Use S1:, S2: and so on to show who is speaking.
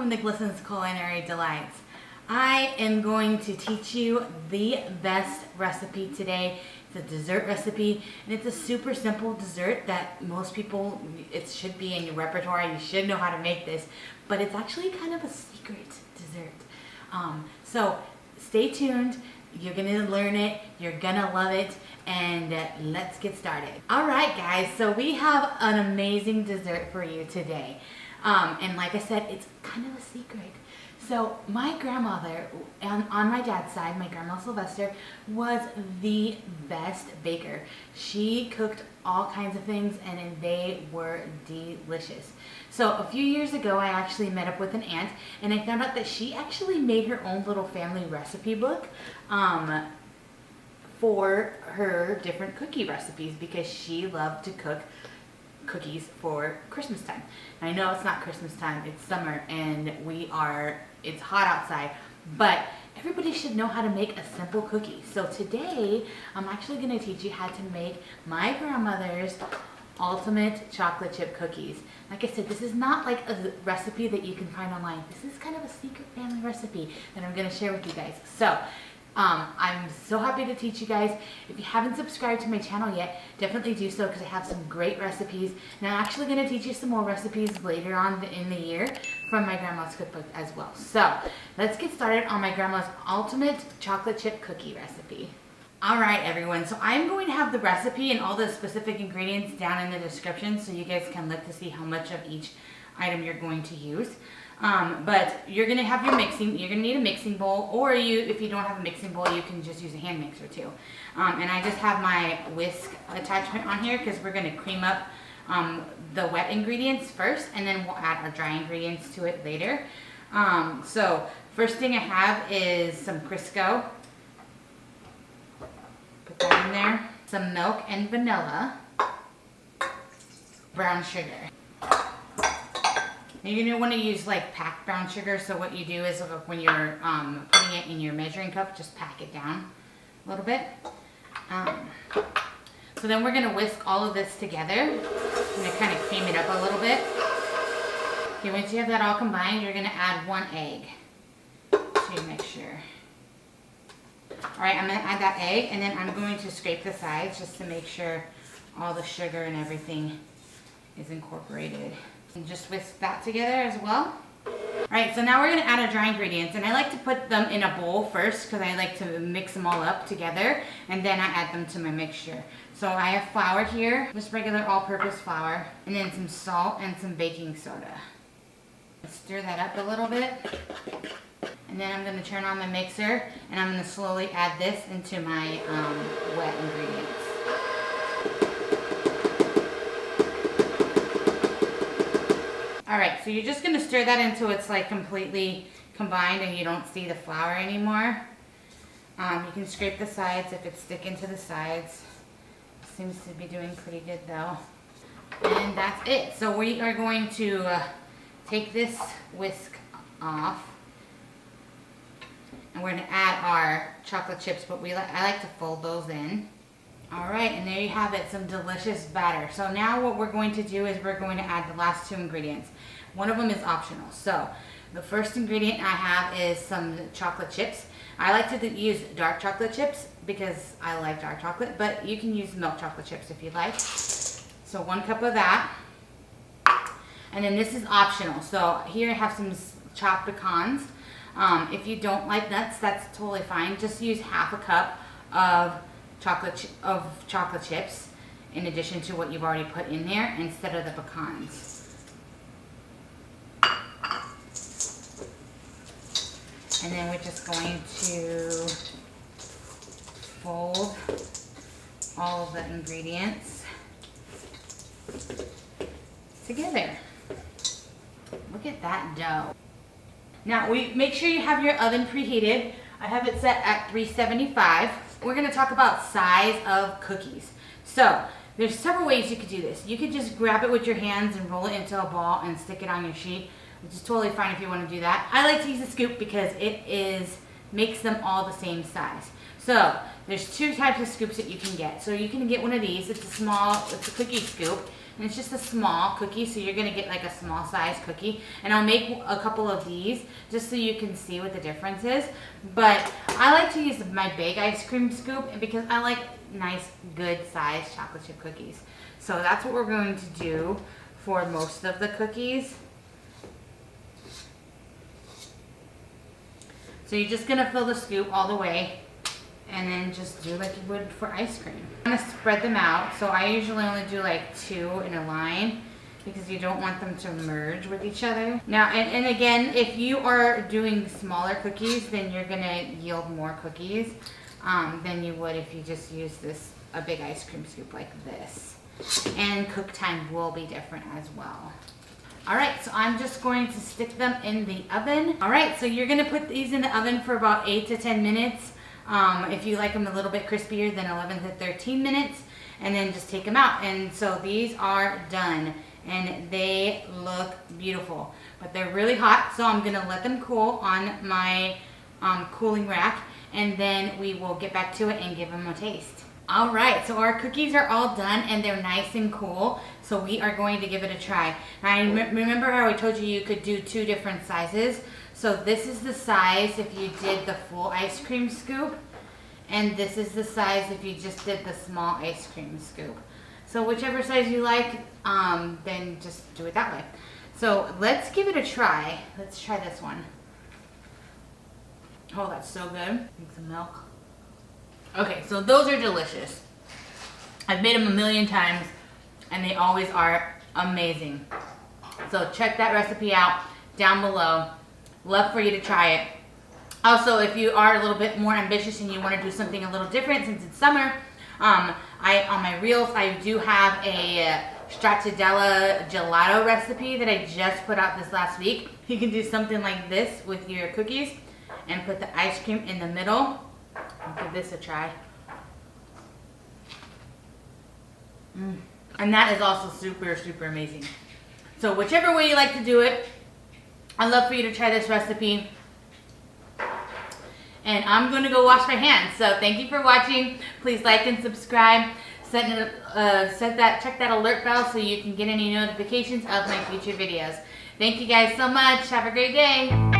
S1: welcome to Glisten's Culinary Delights. I am going to teach you the best recipe today. It's a dessert recipe, and it's a super simple dessert that most people, it should be in your repertoire. You should know how to make this, but it's actually kind of a secret dessert. So stay tuned. You're gonna learn it, you're gonna love it, and let's get started. All right, guys, so we have an amazing dessert for you today. And like I said, it's kind of a secret. So my grandmother, on my dad's side, my grandma Sylvestre, was the best baker. She cooked all kinds of things and they were delicious. So a few years ago, I actually met up with an aunt and I found out that she actually made her own little family recipe book for her different cookie recipes because she loved to cook cookies for Christmas time. I know it's not Christmas time, it's summer and it's hot outside, but everybody should know how to make a simple cookie. So today I'm actually going to teach you how to make my grandmother's ultimate chocolate chip cookies. Like I said, this is not like a recipe that you can find online. This is kind of a secret family recipe that I'm going to share with you guys. So I'm so happy to teach you guys. If you haven't subscribed to my channel yet, definitely do so because I have some great recipes. And I'm actually going to teach you some more recipes later on in the year from my grandma's cookbook as well. So let's get started on my grandma's ultimate chocolate chip cookie recipe. Alright everyone, so I'm going to have the recipe and all the specific ingredients down in the description so you guys can look to see how much of each item you're going to use. But you're going to have your mixing, you're going to need a mixing bowl, or if you don't have a mixing bowl, you can just use a hand mixer too. And I just have my whisk attachment on here because we're going to cream up the wet ingredients first, and then we'll add our dry ingredients to it later. So first thing I have is some Crisco. Put that in there. Some milk and vanilla. Brown sugar. Now you're going to want to use like packed brown sugar, so what you do is when you're putting it in your measuring cup, just pack it down a little bit. So then we're going to whisk all of this together. I'm going to kind of cream it up a little bit. Okay, once you have that all combined, you're going to add 1 egg to your mixture. Alright, I'm going to add that egg, and then I'm going to scrape the sides just to make sure all the sugar and everything is incorporated. And just whisk that together as well. Alright, so now we're going to add our dry ingredients, and I like to put them in a bowl first because I like to mix them all up together, and then I add them to my mixture. So I have flour here, just regular all-purpose flour, and then some salt and some baking soda. Stir that up a little bit, and then I'm going to turn on my mixer, and I'm going to slowly add this into my wet ingredients. Alright, so you're just going to stir that until it's like completely combined and you don't see the flour anymore. You can scrape the sides if it's sticking to the sides. Seems to be doing pretty good though. And that's it. So we are going to take this whisk off. And we're going to add our chocolate chips, but I like to fold those in. Alright, and there you have it, some delicious batter. So now what we're going to do is we're going to add the last 2 ingredients. One of them is optional. So the first ingredient I have is some chocolate chips. I like to use dark chocolate chips because I like dark chocolate, but you can use milk chocolate chips if you like. So 1 cup of that. And then this is optional. So here I have some chopped pecans. If you don't like nuts, that's totally fine. Just use half a cup of chocolate chips in addition to what you've already put in there instead of the pecans. And then we're just going to fold all of the ingredients together. Look at that dough. Now make sure you have your oven preheated. I have it set at 375. We're going to talk about size of cookies. So there's several ways you could do this. You could just grab it with your hands and roll it into a ball and stick it on your sheet, which is totally fine if you want to do that. I like to use a scoop because it makes them all the same size. So there's two types of scoops that you can get. So you can get one of these. It's a cookie scoop. And it's just a small cookie, so you're gonna get like a small size cookie. And I'll make a couple of these just so you can see what the difference is. But I like to use my big ice cream scoop because I like nice, good size chocolate chip cookies. So that's what we're going to do for most of the cookies. So you're just gonna fill the scoop all the way and then just do like you would for ice cream. I'm gonna spread them out. So I usually only do like 2 in a line because you don't want them to merge with each other. Now, and again, if you are doing smaller cookies, then you're gonna yield more cookies than you would if you just use a big ice cream scoop like this. And cook time will be different as well. All right, so I'm just going to stick them in the oven. All right, so you're gonna put these in the oven for about 8 to 10 minutes. If you like them a little bit crispier, then 11 to 13 minutes, and then just take them out. And so these are done, and they look beautiful, but they're really hot, so I'm gonna let them cool on my cooling rack, and then we will get back to it and give them a taste. All right, so our cookies are all done, and they're nice and cool, so we are going to give it a try. Now, I remember how I told you could do 2 different sizes. So this is the size if you did the full ice cream scoop, and this is the size if you just did the small ice cream scoop. So whichever size you like, then just do it that way. So let's give it a try. Let's try this one. Oh, that's so good. Need some milk. Okay, so those are delicious. I've made them a million times, and they always are amazing. So check that recipe out down below. Love for you to try it. Also, if you are a little bit more ambitious and you want to do something a little different since it's summer, on my reels I do have a stracciatella gelato recipe that I just put out this last week. You can do something like this with your cookies and put the ice cream in the middle. I'll give this a try. And that is also super, super amazing. So whichever way you like to do it, I'd love for you to try this recipe. And I'm going to go wash my hands. So thank you for watching. Please like and subscribe. Check that alert bell so you can get any notifications of my future videos. Thank you guys so much. Have a great day.